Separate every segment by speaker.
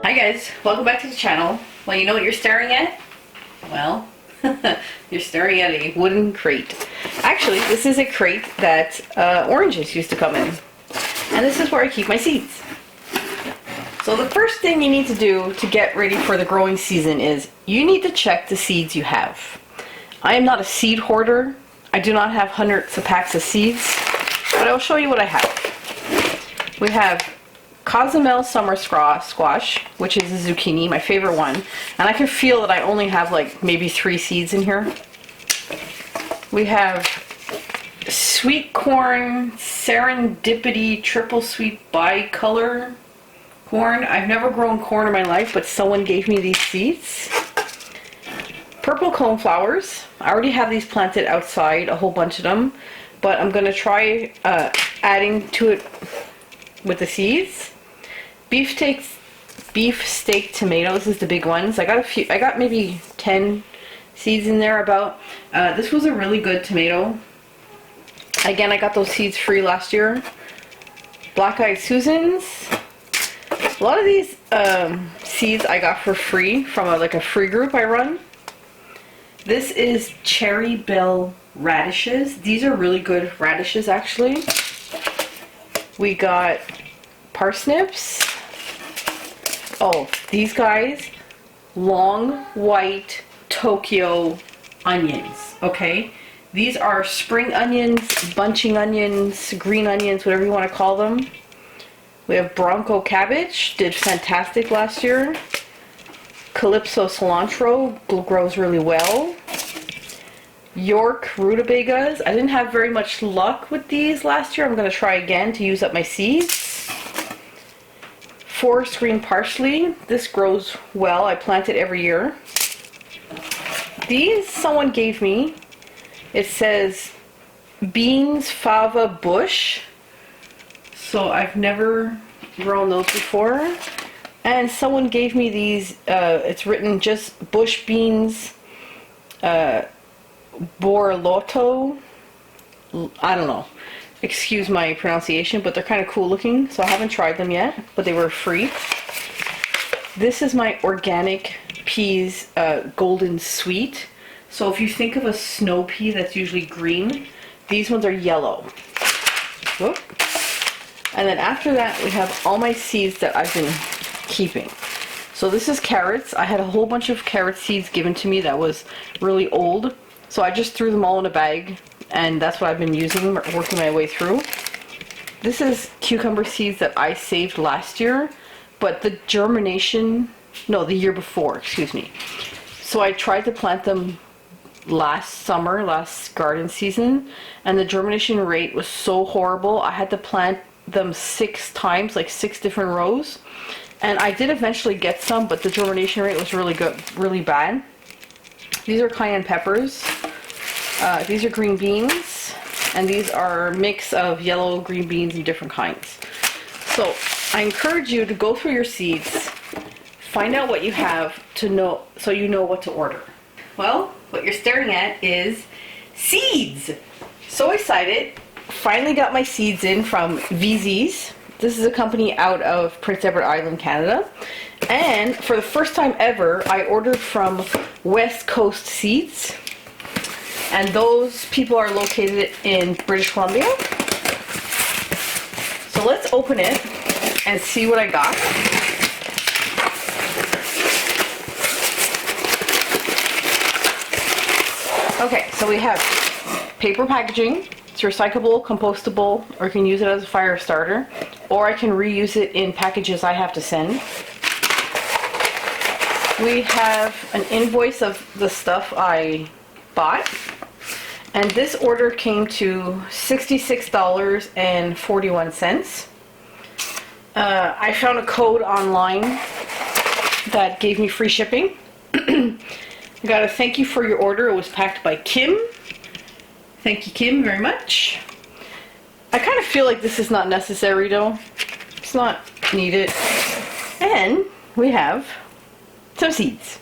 Speaker 1: Hi guys, welcome back to the channel. Well, you know what you're staring at? Well, you're staring at a wooden crate. Actually, this is a crate that oranges used to come in. And this is where I keep my seeds. So the first thing you need to do to get ready for the growing season is you need to check the seeds you have. I am not a seed hoarder. I do not have hundreds of packs of seeds, but I'll show you what I have. We have Cocozel Squash, which is a zucchini, my favorite one. And I can feel that I only have like maybe 3 seeds in here. We have sweet corn, serendipity, triple sweet bicolor corn. I've never grown corn in my life, but someone gave me these seeds. Purple coneflowers. I already have these planted outside, a whole bunch of them, but I'm gonna try adding to it with the seeds. Beef steak tomatoes is the big ones. I got maybe 10 seeds in there about. This was a really good tomato. Again, I got those seeds free last year. Black-eyed Susans. A lot of these seeds I got for free from a free group I run. This is cherry bell radishes. These are really good radishes, actually. We got parsnips. Oh, these guys, long white Tokyo onions, okay? These are spring onions, bunching onions, green onions, whatever you want to call them. We have Bronco Cabbage, did fantastic last year. Calypso cilantro grows really well. York rutabagas. I didn't have very much luck with these last year. I'm going to try again to use up my seeds. Forest green parsley. This grows well. I plant it every year. These someone gave me. It says beans fava bush. So I've never grown those before. And someone gave me these. It's written just bush beans. Borlotto. I don't know. Excuse my pronunciation, but they're kind of cool looking, so I haven't tried them yet, but they were free. This is my organic peas, golden sweet. So if you think of a snow pea that's usually green, these ones are yellow. Whoop. And then after that, we have all my seeds that I've been keeping. So this is carrots. I had a whole bunch of carrot seeds given to me that was really old. So I just threw them all in a bag, and that's what I've been using, working my way through. This is cucumber seeds that I saved last year, but the germination, no, the year before, excuse me. So I tried to plant them last summer, last garden season, and the germination rate was so horrible. I had to plant them 6 times, like 6 different rows. And I did eventually get some, but the germination rate was really bad. These are cayenne peppers. These are green beans. And these are a mix of yellow, green beans, and different kinds. So I encourage you to go through your seeds, find out what you have to know, so you know what to order. Well, what you're staring at is seeds. So excited. Finally got my seeds in from VZ's. This is a company out of Prince Edward Island, Canada. And for the first time ever, I ordered from West Coast Seeds. And those people are located in British Columbia. So let's open it and see what I got. Okay, so we have paper packaging. It's recyclable, compostable, or you can use it as a fire starter, or I can reuse it in packages I have to send. We have an invoice of the stuff I bought, and this order came to $66.41. I found a code online that gave me free shipping. I got a thank you for your order. It was packed by Kim. Thank you, Kim, very much. I kind of feel like this is not necessary, though. It's not needed. And we have some seeds.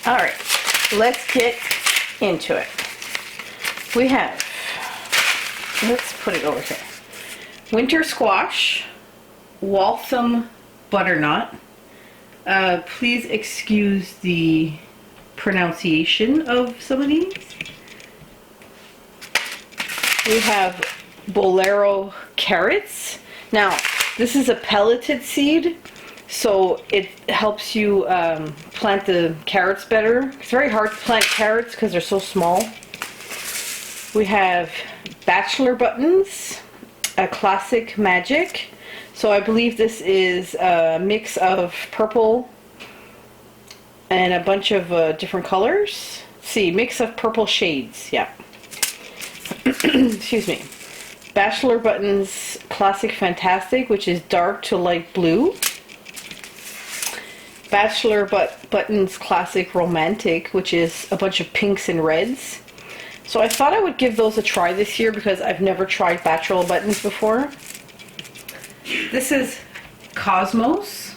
Speaker 1: All right, let's get into it. We have, let's put it over here. winter squash, Waltham butternut. Please excuse the pronunciation of some of these. We have Bolero Carrots. Now, this is a pelleted seed, so it helps you plant the carrots better. It's very hard to plant carrots because they're so small. We have Bachelor Buttons, a Classic Magic. So I believe this is a mix of purple and a bunch of different colors. Let's see, mix of purple shades, yeah. Excuse me. Bachelor Buttons Classic Fantastic, which is dark to light blue. Bachelor Buttons Classic Romantic, which is a bunch of pinks and reds. So I thought I would give those a try this year because I've never tried Bachelor Buttons before. This is Cosmos,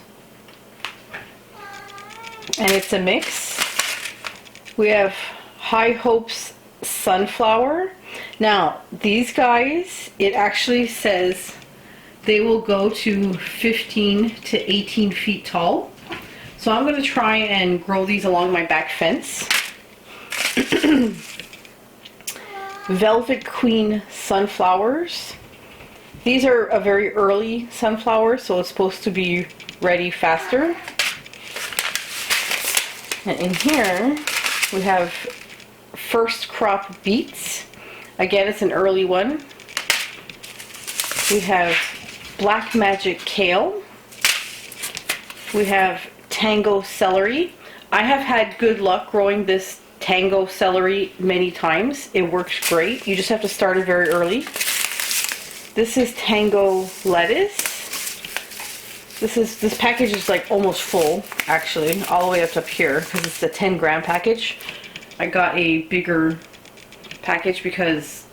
Speaker 1: and it's a mix. We have High Hopes Sunflower. Now, these guys, it actually says they will go to 15 to 18 feet tall. So I'm going to try and grow these along my back fence. Velvet Queen Sunflowers. These are a very early sunflower, so it's supposed to be ready faster. And in here, we have First Crop Beets. Again, it's an early one. We have Black Magic Kale. We have Tango Celery. I have had good luck growing this Tango Celery many times. It works great. You just have to start it very early. This is Tango Lettuce. This package is like almost full, actually, all the way up here because it's the 10-gram package. I got a bigger package because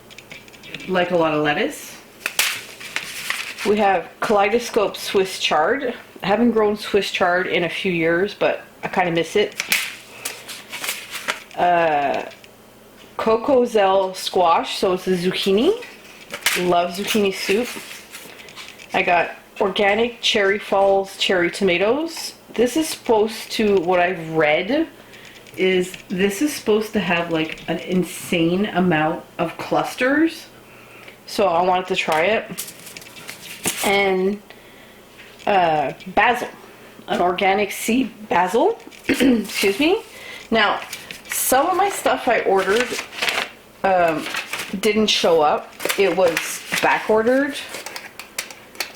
Speaker 1: I like a lot of lettuce. We have Kaleidoscope Swiss Chard. I haven't grown Swiss Chard in a few years, but I kind of miss it. Cocozel Squash, so it's a zucchini. Love zucchini soup. I got organic Cherry Falls cherry tomatoes. This is supposed to, what I've read, is this is supposed to have like an insane amount of clusters. So I wanted to try it. And basil, an organic sea basil. Excuse me. Now, some of my stuff I ordered didn't show up. It was back ordered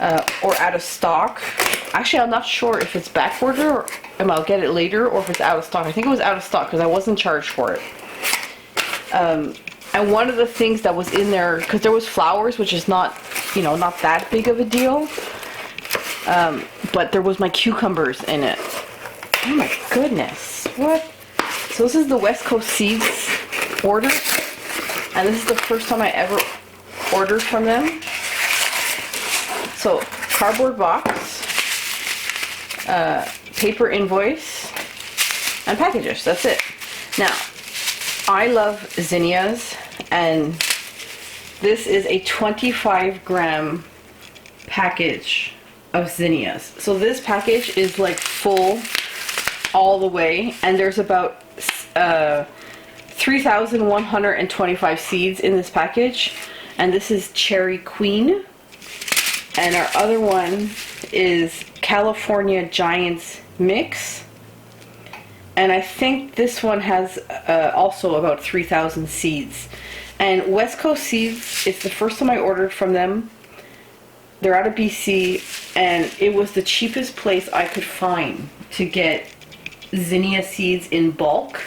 Speaker 1: or out of stock. Actually, I'm not sure if it's back order and I'll get it later, or if it's out of stock. I think it was out of stock because I wasn't charged for it. And one of the things that was in there, because there was flowers, which is not, you know, not that big of a deal. But there was my cucumbers in it. Oh my goodness. What? So this is the West Coast Seeds order. And this is the first time I ever ordered from them. So, cardboard box, paper invoice, and packages. That's it. Now, I love zinnias, and this is a 25-gram package of zinnias. So this package is like full all the way, and there's about 3,125 seeds in this package. And this is Cherry Queen. And our other one is California Giants Mix. And I think this one has also about 3,000 seeds. And West Coast Seeds, it's the first time I ordered from them. They're out of BC, and it was the cheapest place I could find to get zinnia seeds in bulk.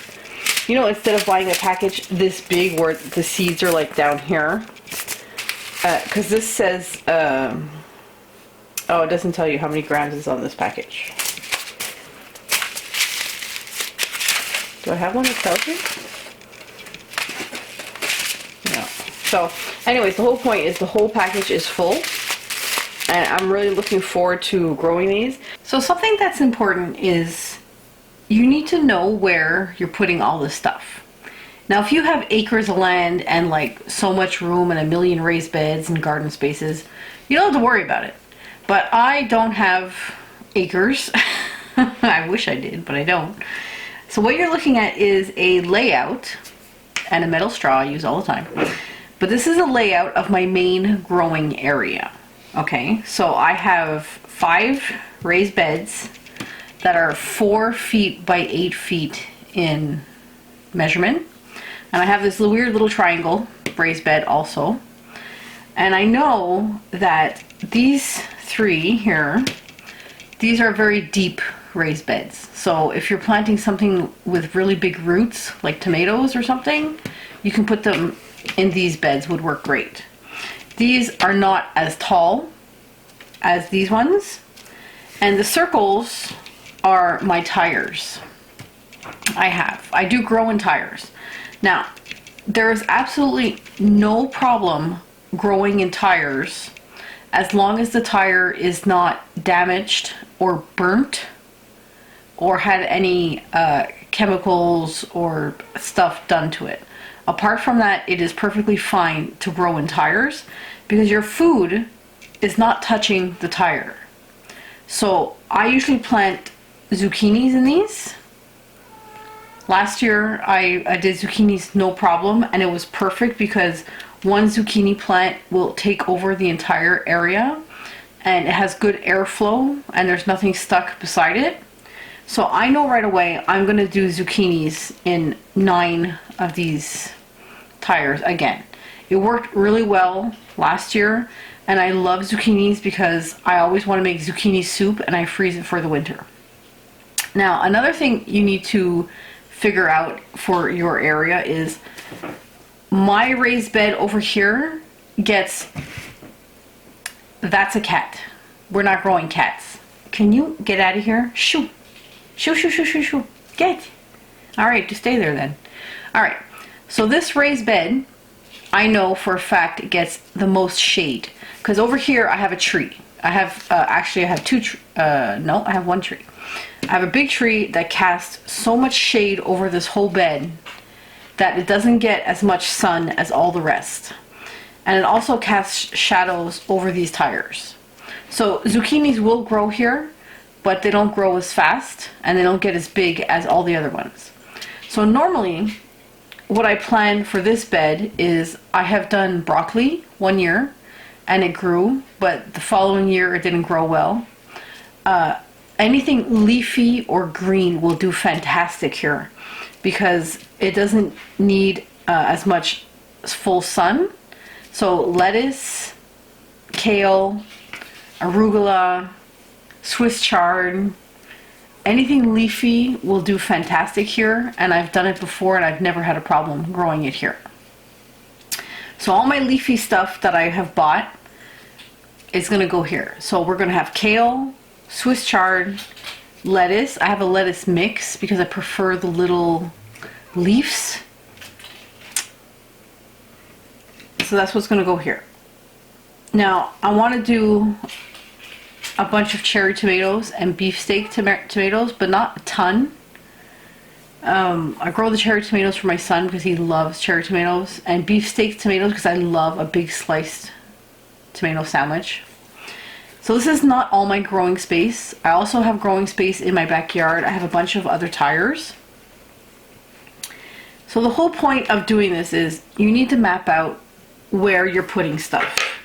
Speaker 1: You know, instead of buying a package this big where the seeds are like down here. Because this says, oh, it doesn't tell you how many grams is on this package. Do I have one that tells you? No. So, anyways, the whole point is the whole package is full. And I'm really looking forward to growing these. So something that's important is you need to know where you're putting all this stuff. Now, if you have acres of land and like so much room and a million raised beds and garden spaces, you don't have to worry about it. But I don't have acres. I wish I did, but I don't. So what you're looking at is a layout, and a metal straw I use all the time. But this is a layout of my main growing area. Okay, so I have 5 raised beds that are 4 feet by 8 feet in measurement. And I have this weird little triangle raised bed also. And I know that these 3 here, these are very deep raised beds. So if you're planting something with really big roots, like tomatoes or something, you can put them in these beds, would work great. These are not as tall as these ones. And the circles are my tires. I do grow in tires. Now, there is absolutely no problem growing in tires as long as the tire is not damaged or burnt or had any chemicals or stuff done to it. Apart from that, it is perfectly fine to grow in tires because your food is not touching the tire. So I usually plant zucchinis in these. Last year I did zucchinis no problem, and it was perfect because one zucchini plant will take over the entire area and it has good airflow and there's nothing stuck beside it. So I know right away I'm going to do zucchinis in 9 of these tires again. It worked really well last year, and I love zucchinis because I always want to make zucchini soup and I freeze it for the winter. Now, another thing you need to figure out for your area is my raised bed over here gets, that's a cat. We're not growing cats. Can you get out of here? Shoo. Shoo, shoo, shoo, shoo, shoo. Get. All right, just stay there then. All right, so this raised bed, I know for a fact it gets the most shade because over here I have a tree. I have, actually I have 2 no, I have 1 tree. I have a big tree that casts so much shade over this whole bed that it doesn't get as much sun as all the rest. And it also casts shadows over these tires. So zucchinis will grow here, but they don't grow as fast and they don't get as big as all the other ones. So normally what I plan for this bed is I have done broccoli 1 year and it grew, but the following year it didn't grow well. Anything leafy or green will do fantastic here because it doesn't need as much full sun. So lettuce, kale, arugula, Swiss chard, anything leafy will do fantastic here, and I've done it before and I've never had a problem growing it here. So all my leafy stuff that I have bought is going to go here. So we're going to have kale, Swiss chard, lettuce. I have a lettuce mix because I prefer the little leaves. So that's what's going to go here. Now I want to do a bunch of cherry tomatoes and beefsteak tomatoes, but not a ton. I grow the cherry tomatoes for my son because he loves cherry tomatoes, and beefsteak tomatoes because I love a big sliced tomato sandwich. So this is not all my growing space. I also have growing space in my backyard. I have a bunch of other tires. So the whole point of doing this is you need to map out where you're putting stuff.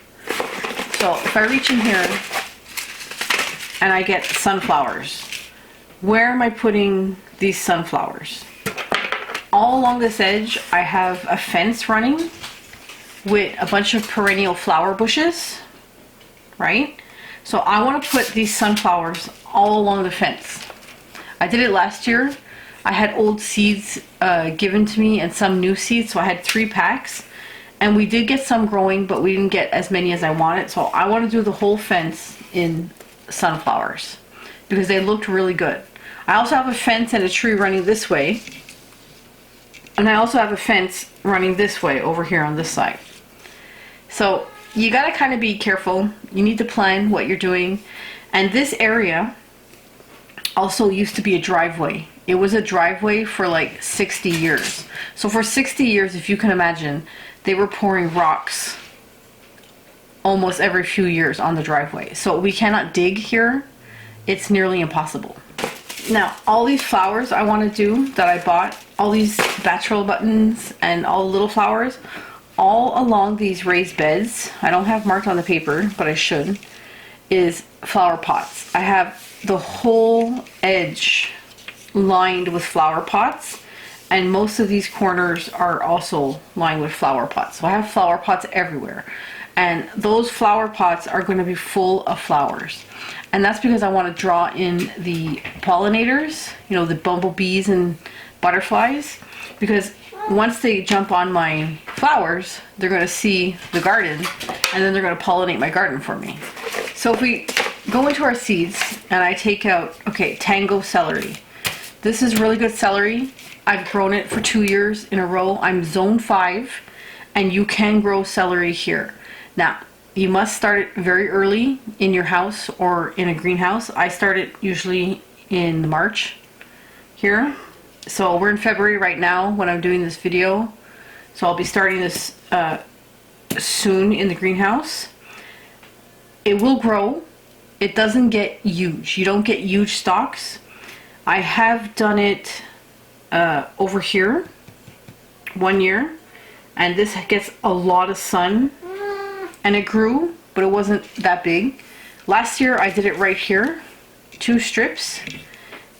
Speaker 1: So if I reach in here and I get sunflowers, where am I putting these sunflowers? All along this edge I have a fence running with a bunch of perennial flower bushes, right? So I want to put these sunflowers all along the fence. I did it last year. I had old seeds given to me and some new seeds, so I had 3 packs. And we did get some growing, but we didn't get as many as I wanted. So I want to do the whole fence in sunflowers because they looked really good. I also have a fence and a tree running this way. And I also have a fence running this way over here on this side. So you got to kind of be careful. You need to plan what you're doing. And this area also used to be a driveway. It was a driveway for like 60 years. So for 60 years, if you can imagine, they were pouring rocks almost every few years on the driveway. So we cannot dig here. It's nearly impossible. Now, all these flowers I want to do that I bought, all these bachelor buttons and all the little flowers, all along these raised beds, I don't have marked on the paper, but I should, is flower pots. I have the whole edge lined with flower pots, and most of these corners are also lined with flower pots. So I have flower pots everywhere, and those flower pots are going to be full of flowers. And that's because I want to draw in the pollinators, you know, the bumblebees and butterflies, because once they jump on my flowers, they're going to see the garden, and then they're going to pollinate my garden for me. So if we go into our seeds, and I take out, okay, Tango Celery. This is really good celery. I've grown it for 2 years in a row. I'm zone 5, and you can grow celery here. Now, you must start it very early in your house or in a greenhouse. I start it usually in March here. So we're in February right now when I'm doing this video. So I'll be starting this soon in the greenhouse. It will grow. It doesn't get huge. You don't get huge stalks. I have done it over here 1 year, and this gets a lot of sun, and it grew, but it wasn't that big. Last year I did it right here, 2 strips,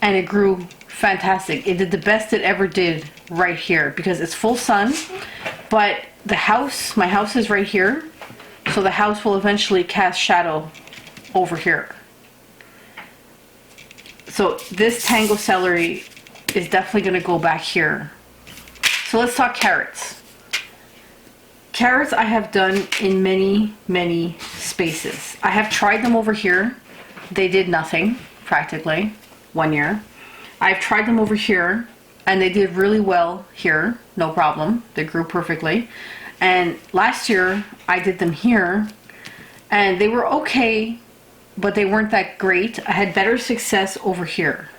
Speaker 1: and it grew fantastic. It did the best it ever did right here because it's full sun, but the house, my house is right here, so the house will eventually cast shadow over here. So this Tango Celery is definitely going to go back here. So let's talk carrots. Carrots I have done in many spaces. I have tried them over here. They did nothing, practically, 1 year. I've tried them over here, and they did really well here, no problem. They grew perfectly. And last year, I did them here, and they were okay, but they weren't that great. I had better success over here.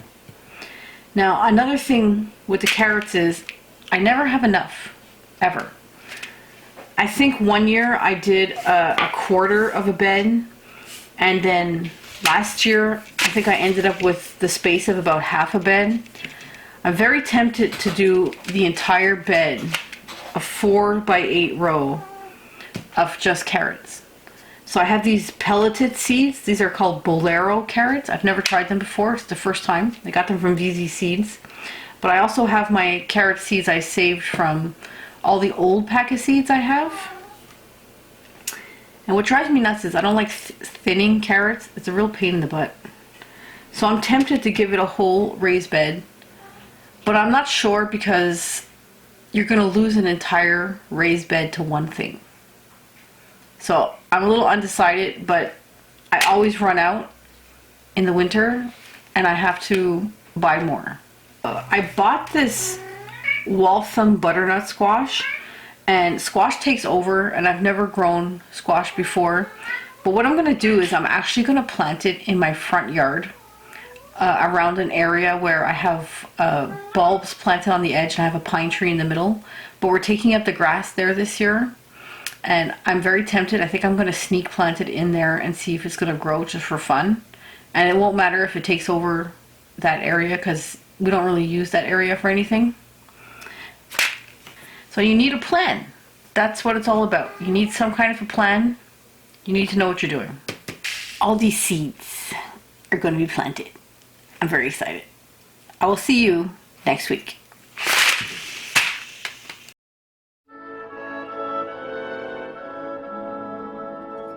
Speaker 1: Now, another thing with the carrots is I never have enough, ever. I think 1 year I did a quarter of a bed, and then last year I think I ended up with the space of about half a bed. I'm very tempted to do the entire bed, a 4x8 row of just carrots. So I have these pelleted seeds. These are called Bolero Carrots. I've never tried them before. It's the first time. I got them from VZ Seeds. But I also have my carrot seeds I saved from all the old pack of seeds I have. And what drives me nuts is I don't like thinning carrots. It's a real pain in the butt. So I'm tempted to give it a whole raised bed, but I'm not sure because you're going to lose an entire raised bed to one thing. So I'm a little undecided, but I always run out in the winter and I have to buy more. I bought this Waltham Butternut Squash, and squash takes over, and I've never grown squash before. But what I'm going to do is I'm actually going to plant it in my front yard around an area where I have bulbs planted on the edge and I have a pine tree in the middle. But we're taking up the grass there this year, and I'm very tempted. I think I'm going to sneak plant it in there and see if it's going to grow just for fun. And it won't matter if it takes over that area because we don't really use that area for anything. So you need a plan. That's what it's all about. You need some kind of a plan. You need to know what you're doing. All these seeds are going to be planted. I'm very excited. I will see you next week.